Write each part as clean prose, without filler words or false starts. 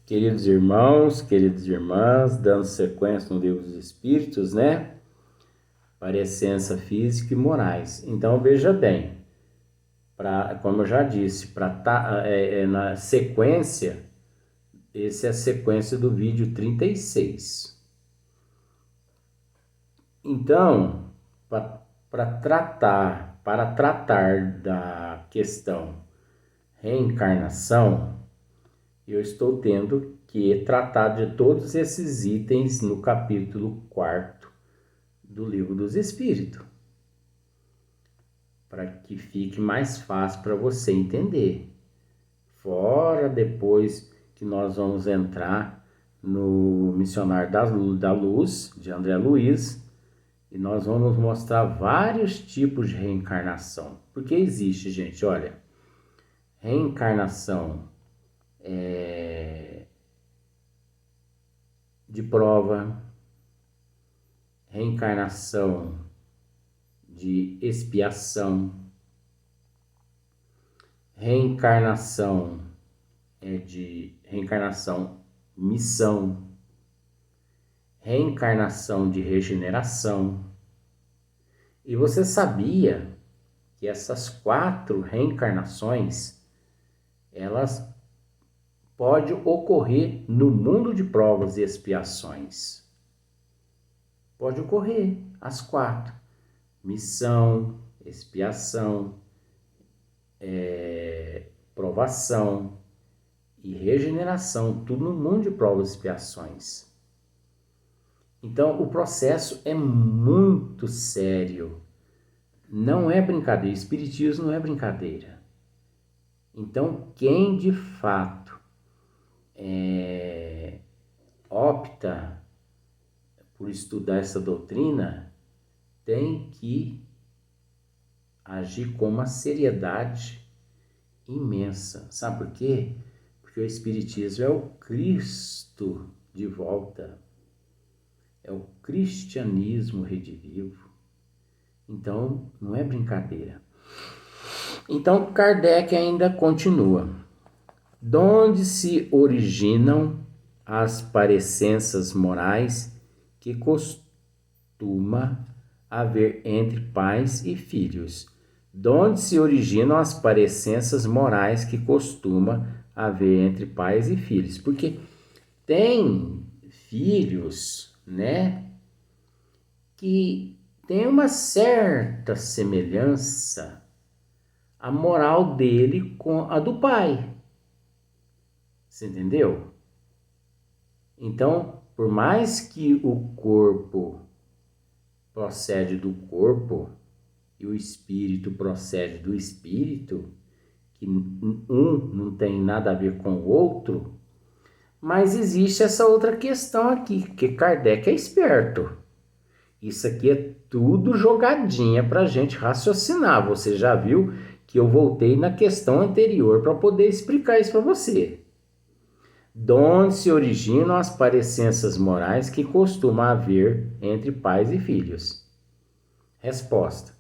Queridos irmãos, queridas irmãs, dando sequência no Livro dos Espíritos, né? Para a essência física e morais. Então, veja bem, como eu já disse, na sequência, essa é a sequência do vídeo 36. Então, para tratar da questão reencarnação, eu estou tendo que tratar de todos esses itens no capítulo 4 do Livro dos Espíritos, para que fique mais fácil para você entender. Fora depois que nós vamos entrar no Missionário da Luz, de André Luiz, e nós vamos mostrar vários tipos de reencarnação. Porque existe, gente, olha, reencarnação de prova, reencarnação de expiação, reencarnação missão, reencarnação de regeneração. E você sabia que essas 4 reencarnações, elas podem ocorrer no mundo de provas e expiações? Pode ocorrer as 4. Missão, expiação, provação e regeneração, tudo no mundo de provas e expiações. Então, o processo é muito sério. Não é brincadeira. Espiritismo não é brincadeira. Então, quem de fato opta por estudar essa doutrina tem que agir com uma seriedade imensa. Sabe por quê? Porque o Espiritismo é o Cristo de volta. É o cristianismo redivivo. Então, não é brincadeira. Então, Kardec ainda continua. Donde se originam as parecenças morais que costuma haver entre pais e filhos? Donde se originam as parecenças morais que costuma haver entre pais e filhos? Porque tem filhos, né, que tem uma certa semelhança a moral dele com a do pai. Você entendeu? Então, por mais que o corpo procede do corpo e o espírito procede do espírito, que um não tem nada a ver com o outro, mas existe essa outra questão aqui, que Kardec é esperto. Isso aqui é tudo jogadinha para a gente raciocinar. Você já viu que eu voltei na questão anterior para poder explicar isso para você. Donde se originam as parecenças morais que costuma haver entre pais e filhos? Resposta: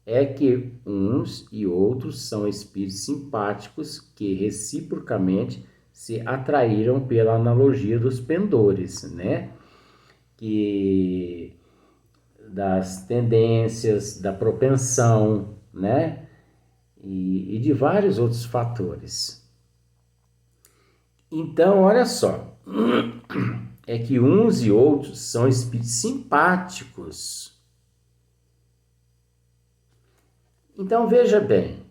é que uns e outros são espíritos simpáticos que reciprocamente se atraíram pela analogia dos pendores, né? Que das tendências, da propensão, né? E de vários outros fatores. Então, olha só, é que uns e outros são espíritos simpáticos. Então, veja bem,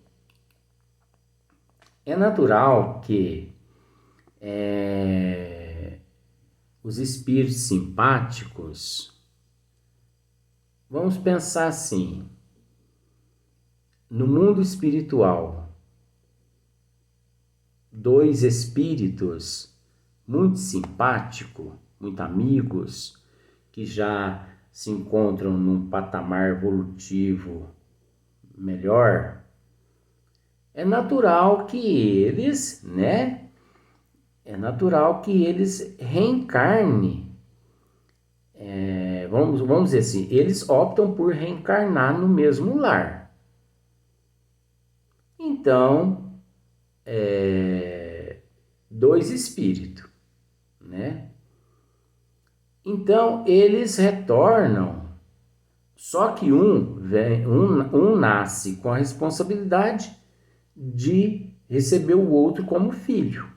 é natural que os espíritos simpáticos, vamos pensar assim, no mundo espiritual, 2 espíritos muito simpáticos, muito amigos, que já se encontram num patamar evolutivo melhor, é natural que eles, né? É natural que eles reencarnem. Vamos dizer assim, eles optam por reencarnar no mesmo lar. Então, 2 espíritos. né? Então, eles retornam, só que um nasce com a responsabilidade de receber o outro como filho.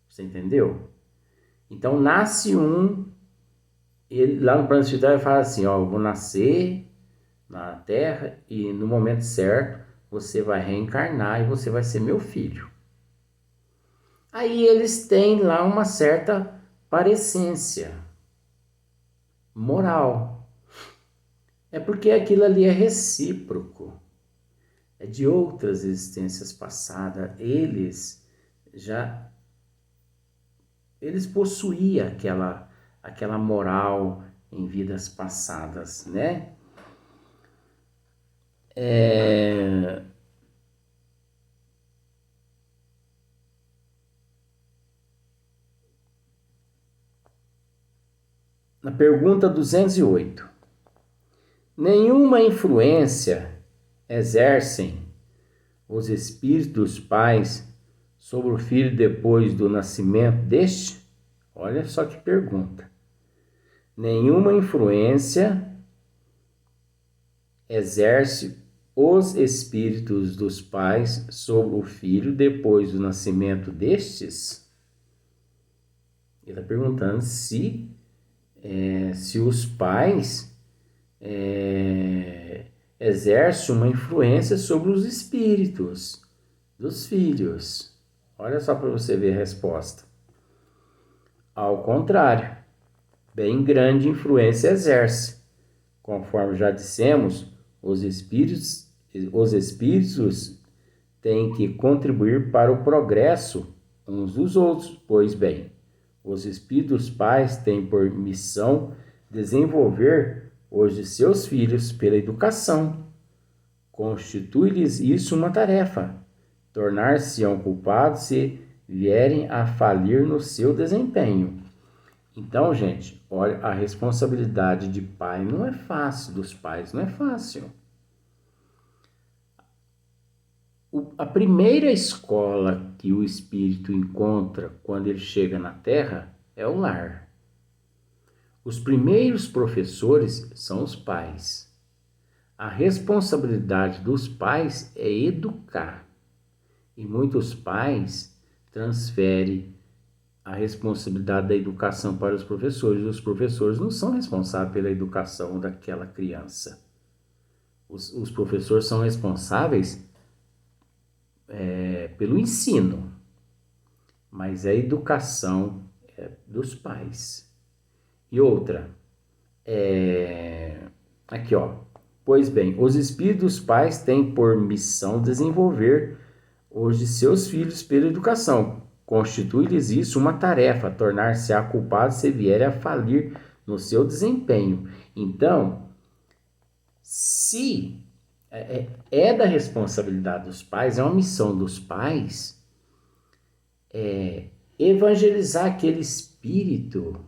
Você entendeu? Então, nasce um, ele, lá no plano espiritual ele fala assim, ó, eu vou nascer na Terra e no momento certo você vai reencarnar e você vai ser meu filho. Aí eles têm lá uma certa parecência moral. É porque aquilo ali é recíproco. É de outras existências passadas. Eles possuíam aquela moral em vidas passadas, né? Na pergunta 208. Nenhuma influência exercem os espíritos dos pais sobre o filho depois do nascimento deste? Olha só que pergunta. Nenhuma influência exerce os espíritos dos pais sobre o filho depois do nascimento destes? Ele está perguntando se os pais exercem uma influência sobre os espíritos dos filhos. Olha só para você ver a resposta. Ao contrário, bem grande influência exerce. Conforme já dissemos, os espíritos têm que contribuir para o progresso uns dos outros, pois bem, os espíritos pais têm por missão desenvolver os de seus filhos pela educação. Constitui-lhes isso uma tarefa, tornar-se-ão culpados se vierem a falir no seu desempenho. Então, gente, olha, a responsabilidade de pai não é fácil, dos pais não é fácil. A primeira escola que o espírito encontra quando ele chega na Terra é o lar. Os primeiros professores são os pais. A responsabilidade dos pais é educar. E muitos pais transferem a responsabilidade da educação para os professores. Os professores não são responsáveis pela educação daquela criança. Os professores são responsáveis pelo ensino, mas a educação é dos pais. E outra, aqui ó, pois bem, os espíritos pais têm por missão desenvolver os de seus filhos pela educação. Constitui-lhes isso uma tarefa, tornar-se-á culpado se vierem a falir no seu desempenho. Então, se é da responsabilidade dos pais, é uma missão dos pais evangelizar aquele espírito,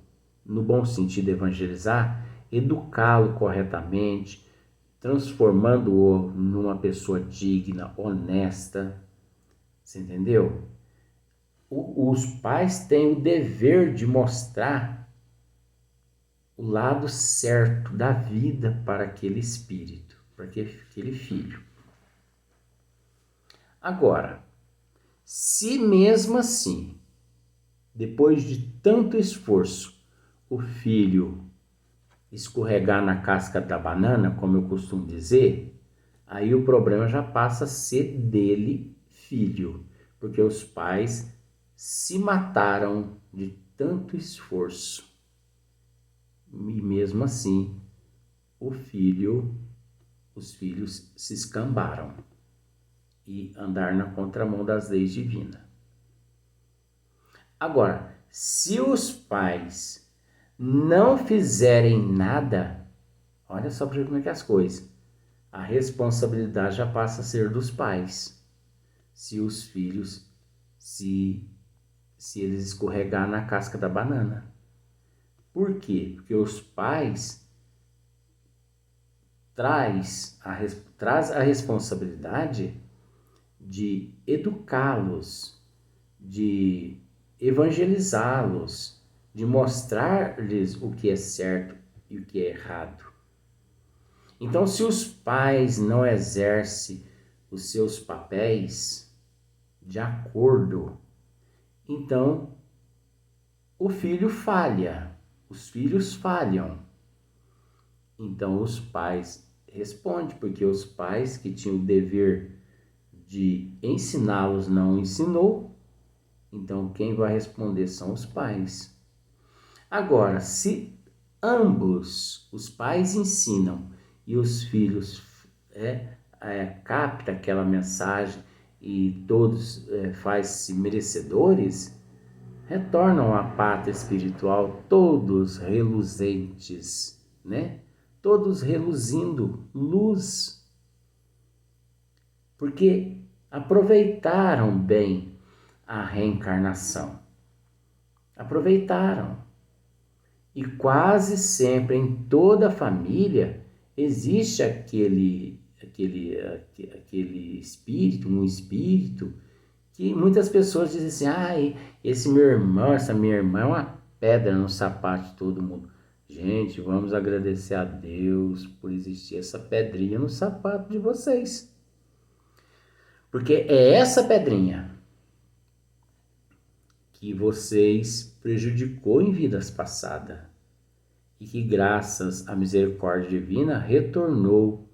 no bom sentido evangelizar, educá-lo corretamente, transformando-o numa pessoa digna, honesta. Você entendeu? Os pais têm o dever de mostrar o lado certo da vida para aquele espírito, para aquele filho. Agora, se mesmo assim, depois de tanto esforço, o filho escorregar na casca da banana, como eu costumo dizer, aí o problema já passa a ser dele, filho, porque os pais se mataram de tanto esforço. E mesmo assim, os filhos se escambaram e andaram na contramão das leis divinas. Agora, se os pais não fizerem nada, olha só para ver como é que é as coisas. A responsabilidade já passa a ser dos pais. Se os filhos, se eles escorregar na casca da banana. Por quê? Porque os pais traz a responsabilidade de educá-los, de evangelizá-los, de mostrar-lhes o que é certo e o que é errado. Então, se os pais não exercem os seus papéis de acordo, então o filho falha, os filhos falham. Então os pais respondem, porque os pais que tinham o dever de ensiná-los não ensinou, então quem vai responder são os pais. Agora, se ambos, os pais ensinam e os filhos captam aquela mensagem e todos fazem-se merecedores, retornam à pátria espiritual todos reluzentes, né? Todos reluzindo luz, porque aproveitaram bem a reencarnação. Aproveitaram. E quase sempre em toda a família existe aquele espírito, um espírito, que muitas pessoas dizem assim, esse meu irmão, essa minha irmã é uma pedra no sapato de todo mundo. Gente, vamos agradecer a Deus por existir essa pedrinha no sapato de vocês. Porque é essa pedrinha que vocês prejudicou em vidas passadas e que graças à misericórdia divina retornou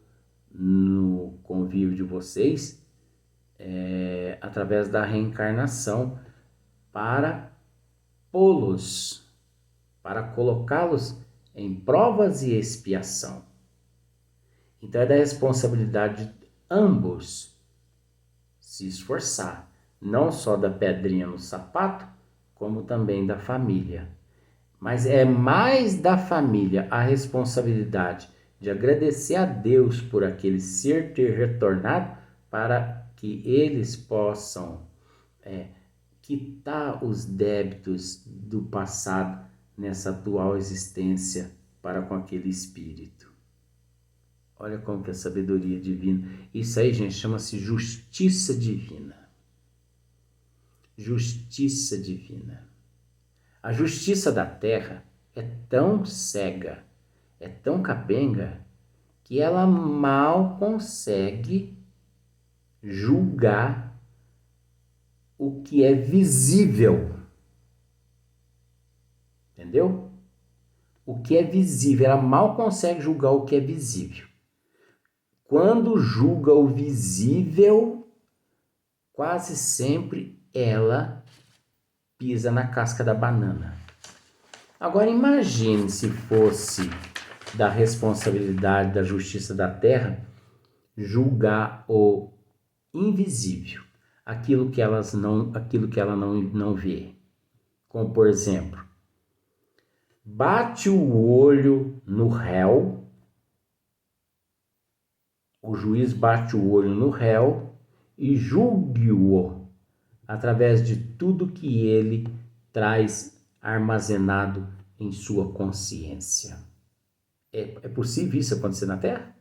no convívio de vocês através da reencarnação para pô-los, para colocá-los em provas e expiação. Então é da responsabilidade de ambos se esforçar, não só da pedrinha no sapato, como também da família. Mas é mais da família a responsabilidade de agradecer a Deus por aquele ser ter retornado para que eles possam quitar os débitos do passado nessa atual existência para com aquele espírito. Olha como que é a sabedoria divina. Isso aí, gente, chama-se justiça divina. Justiça divina. A justiça da terra é tão cega, é tão capenga, que ela mal consegue julgar o que é visível. Entendeu? O que é visível, ela mal consegue julgar o que é visível. Quando julga o visível, quase sempre ela pisa na casca da banana. Agora imagine se fosse da responsabilidade da justiça da terra julgar o invisível, aquilo que ela não vê. Como por exemplo, bate o olho no réu, o juiz bate o olho no réu e julgue-o através de tudo que ele traz armazenado em sua consciência. É possível isso acontecer na Terra?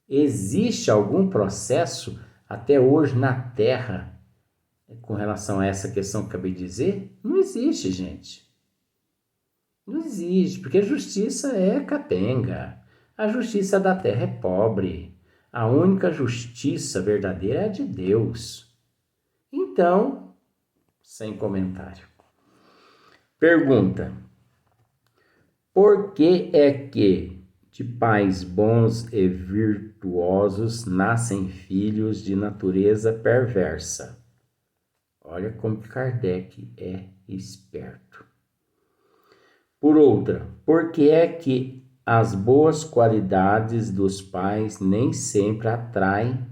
Existe algum processo até hoje na Terra com relação a essa questão que acabei de dizer? Não existe, gente. Não existe, porque a justiça é capenga. A justiça da Terra é pobre. A única justiça verdadeira é a de Deus. Então, sem comentário. Pergunta: por que é que de pais bons e virtuosos nascem filhos de natureza perversa? Olha como Kardec é esperto. Por outra, por que é que as boas qualidades dos pais nem sempre atraem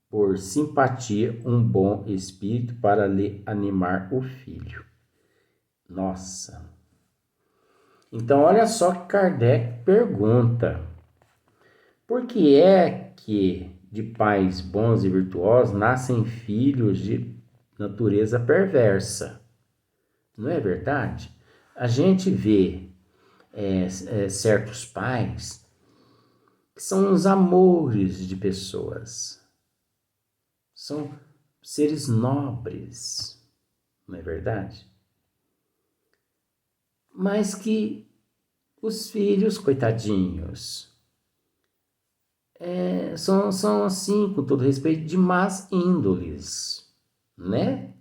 por simpatia um bom espírito para lhe animar o filho? Nossa! Então, olha só que Kardec pergunta: por que é que de pais bons e virtuosos nascem filhos de natureza perversa? Não é verdade? A gente vê certos pais que são uns amores de pessoas, são seres nobres, não é verdade? mas que os filhos, coitadinhos, são assim, com todo respeito, de más índoles, né?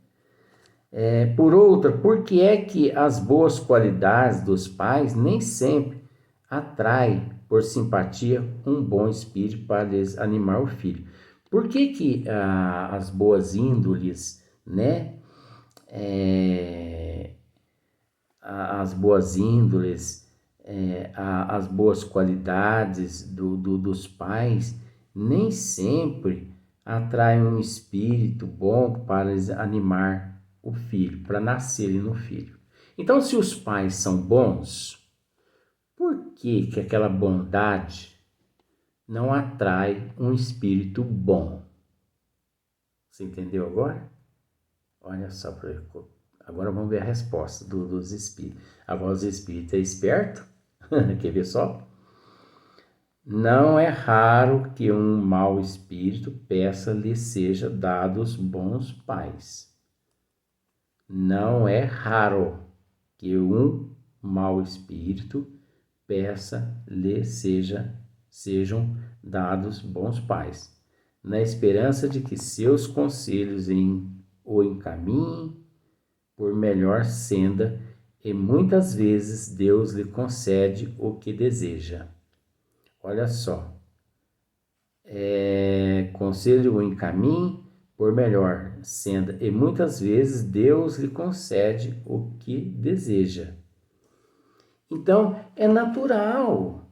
Por outra, por que é que as boas qualidades dos pais nem sempre atraem por simpatia um bom espírito para lhes animar o filho? Por que que as boas índoles, né? As boas índoles, as boas qualidades dos pais nem sempre atraem um espírito bom para animar o filho, para nascer no filho. Então, se os pais são bons, por que que aquela bondade não atrai um espírito bom? Você entendeu agora? Olha só, agora vamos ver a resposta dos espíritos. Agora os espíritos é esperto? Quer ver só? Não é raro que um mau espírito peça-lhe seja dados bons pais. Não é raro que um mau espírito peça-lhe sejam dados bons pais, na esperança de que seus conselhos o encaminhem por melhor senda, e muitas vezes Deus lhe concede o que deseja. Olha só, conselho o encaminhe por melhor senda, e muitas vezes Deus lhe concede o que deseja. Então, é natural,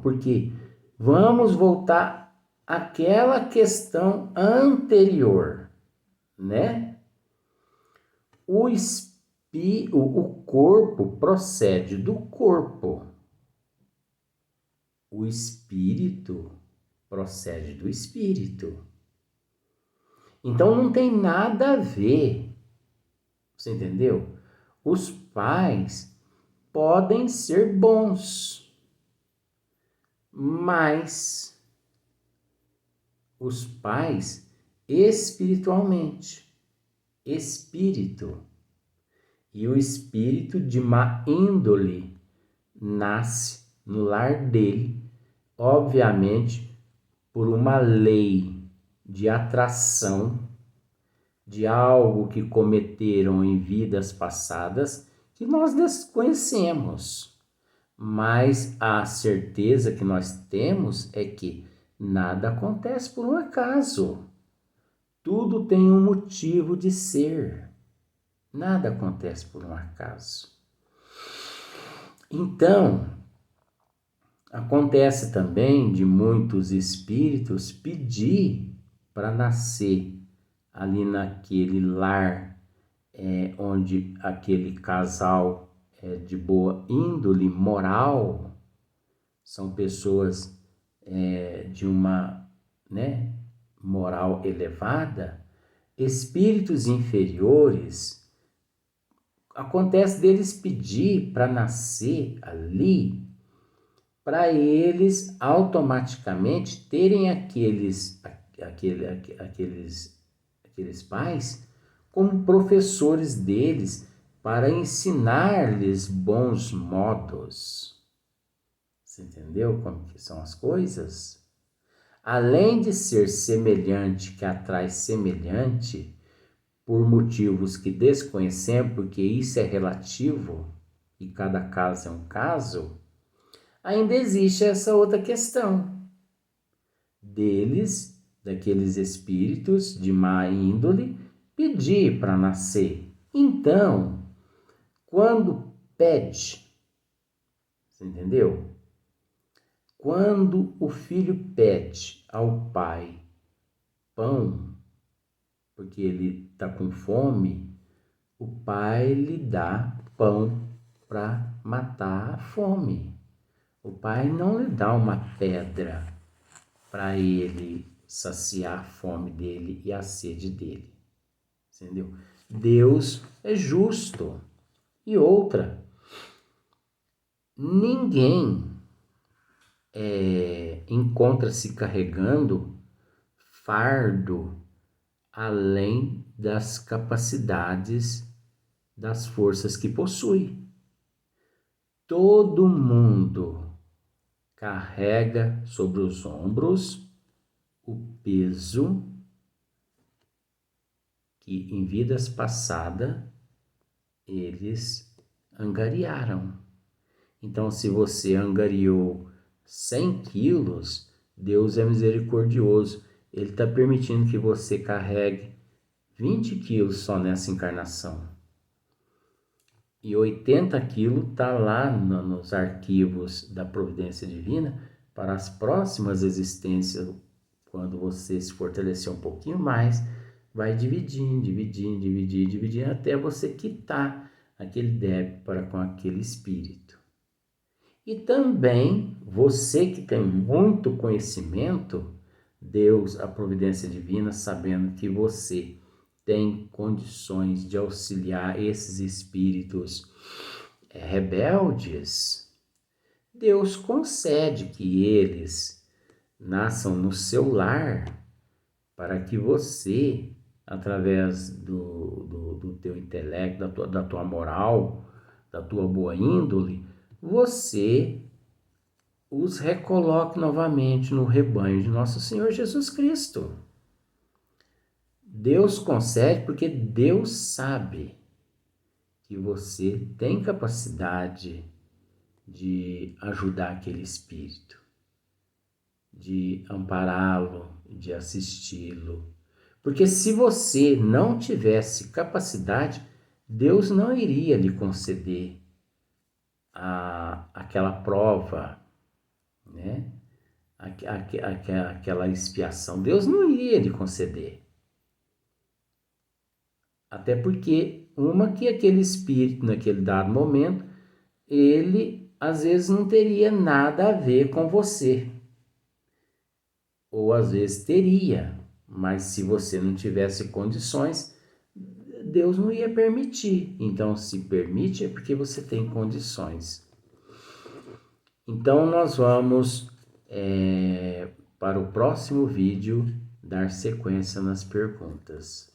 porque vamos voltar àquela questão anterior, né? O corpo procede do corpo. O espírito procede do espírito. Então não tem nada a ver. Você entendeu? Os pais podem ser bons, mas os pais espiritualmente, espírito, e o espírito de má índole nasce no lar dele, obviamente por uma lei de atração de algo que cometeram em vidas passadas que nós desconhecemos. Mas a certeza que nós temos é que nada acontece por um acaso. Tudo tem um motivo de ser. Nada acontece por um acaso. Então, acontece também de muitos espíritos pedir para nascer ali naquele lar onde aquele casal é de boa índole moral, são pessoas de uma moral elevada, espíritos inferiores, acontece deles pedir para nascer ali, para eles automaticamente terem aqueles pais como professores deles para ensinar-lhes bons modos. Você entendeu como que são as coisas? Além de ser semelhante que atrai semelhante, por motivos que desconhecemos, porque isso é relativo e cada caso é um caso, ainda existe essa outra questão deles, daqueles espíritos de má índole, pedir para nascer. Então, quando pede, você entendeu? Quando o filho pede ao pai pão, porque ele está com fome, o pai lhe dá pão para matar a fome. O pai não lhe dá uma pedra para ele saciar a fome dele e a sede dele. Entendeu? Deus é justo. E outra, ninguém encontra-se carregando fardo além das capacidades das forças que possui. Todo mundo carrega sobre os ombros o peso que em vidas passadas eles angariaram. Então, se você angariou 100 quilos, Deus é misericordioso. Ele está permitindo que você carregue 20 quilos só nessa encarnação. E 80 quilos está lá nos arquivos da providência divina para as próximas existências. Quando você se fortalecer um pouquinho mais, vai dividindo, até você quitar aquele débito para com aquele espírito. E também, você que tem muito conhecimento, Deus, a providência divina, sabendo que você tem condições de auxiliar esses espíritos rebeldes, Deus concede que eles nasçam no seu lar para que você, através do teu intelecto, da tua moral, da tua boa índole, você os recoloque novamente no rebanho de nosso Senhor Jesus Cristo. Deus concede porque Deus sabe que você tem capacidade de ajudar aquele espírito, de ampará-lo, de assisti-lo. Porque se você não tivesse capacidade, Deus não iria lhe conceder aquela prova, né? Aquela expiação. Deus não iria lhe conceder. Até porque que aquele espírito, naquele dado momento, ele às vezes não teria nada a ver com você. Ou às vezes teria, mas se você não tivesse condições, Deus não ia permitir. Então, se permite é porque você tem condições. Então, nós vamos, para o próximo vídeo, dar sequência nas perguntas.